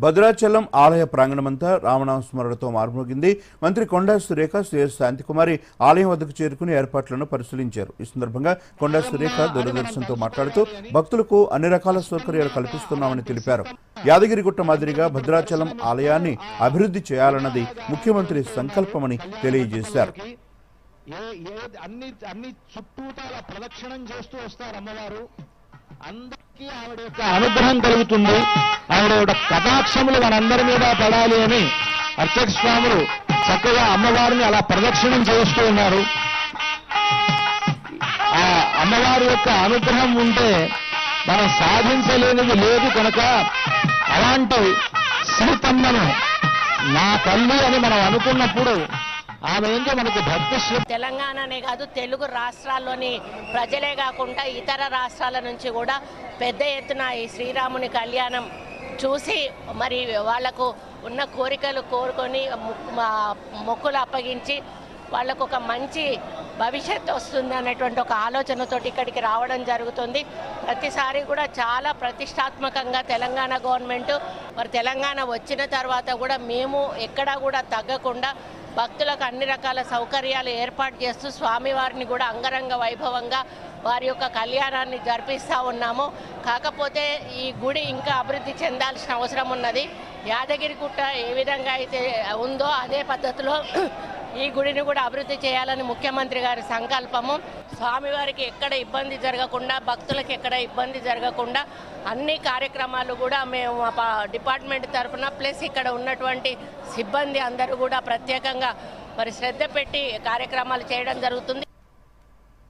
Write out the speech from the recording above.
భద్రాచలం ఆలయ ప్రాంగణమంతా రామనామస్మరణతో మార్మోగింది. మంత్రి కొండా సురేఖ, సిఎస్ శాంతికుమారి ఆలయం వద్దకు చేరుకుని ఏర్పాట్లను పరిశీలించారు. ఈ సందర్భంగా కొండా సురేఖ దూరదర్శన్తో మాట్లాడుతూ భక్తులకు అన్ని రకాల సౌకర్యాలు కల్పిస్తున్నామని తెలిపారు. యాదగిరిగుట్ట మాదిరిగా భద్రాచలం ఆలయాన్ని అభివృద్ధి చేయాలన్నది ముఖ్యమంత్రి సంకల్పమని తెలియజేశారు. అన్ని చుట్టూతాల ప్రదక్షిణం చేస్తూ వస్తారు అమ్మవారు. అందరికీ ఆవిడ యొక్క అనుగ్రహం కలుగుతుంది. ఆవిడ యొక్క కటాక్షములు మనందరి మీద పడాలి అని అర్చక స్వాములు చక్కగా అమ్మవారిని అలా ప్రదక్షిణం చేస్తూ ఉన్నారు. ఆ అమ్మవారి యొక్క అనుగ్రహం ఉంటే మనం సాధించలేనిది లేదు కనుక అలాంటి సీతమ్మను నా తల్లి అని మనం అనుకున్నప్పుడు ఆమె ఏంటో మనకు భక్తి. తెలంగాణనే కాదు, తెలుగు రాష్ట్రాల్లోని ప్రజలే కాకుండా ఇతర రాష్ట్రాల నుంచి కూడా పెద్ద ఎత్తున ఈ శ్రీరాముని కళ్యాణం చూసి మరి వాళ్లకు ఉన్న కోరికలు కోరుకొని మొక్కులు అప్పగించి వాళ్లకు ఒక మంచి భవిష్యత్తు వస్తుంది అనేటువంటి ఒక ఆలోచనతోటి ఇక్కడికి రావడం జరుగుతుంది. ప్రతిసారి కూడా చాలా ప్రతిష్టాత్మకంగా తెలంగాణ గవర్నమెంట్ మరి తెలంగాణ వచ్చిన తర్వాత కూడా మేము ఎక్కడా కూడా తగ్గకుండా భక్తులకు అన్ని రకాల సౌకర్యాలు ఏర్పాటు చేస్తూ స్వామివారిని కూడా అంగరంగ వైభవంగా వారి యొక్క కళ్యాణాన్ని జరిపిస్తూ ఉన్నాము. కాకపోతే ఈ గుడి ఇంకా అభివృద్ధి చెందాల్సిన అవసరం ఉన్నది. యాదగిరిగుట్ట ఏ విధంగా అయితే ఉందో అదే పద్ధతిలో ఈ గుడిని కూడా అభివృద్ధి చేయాలని ముఖ్యమంత్రి గారి సంకల్పము. స్వామివారికి ఎక్కడ ఇబ్బంది జరగకుండా, భక్తులకు ఎక్కడ ఇబ్బంది జరగకుండా అన్ని కార్యక్రమాలు కూడా మేము డిపార్ట్మెంట్ తరఫున ప్లస్ ఇక్కడ ఉన్నటువంటి సిబ్బంది అందరూ కూడా ప్రత్యేకంగా మరి శ్రద్ధ పెట్టి కార్యక్రమాలు చేయడం జరుగుతుంది.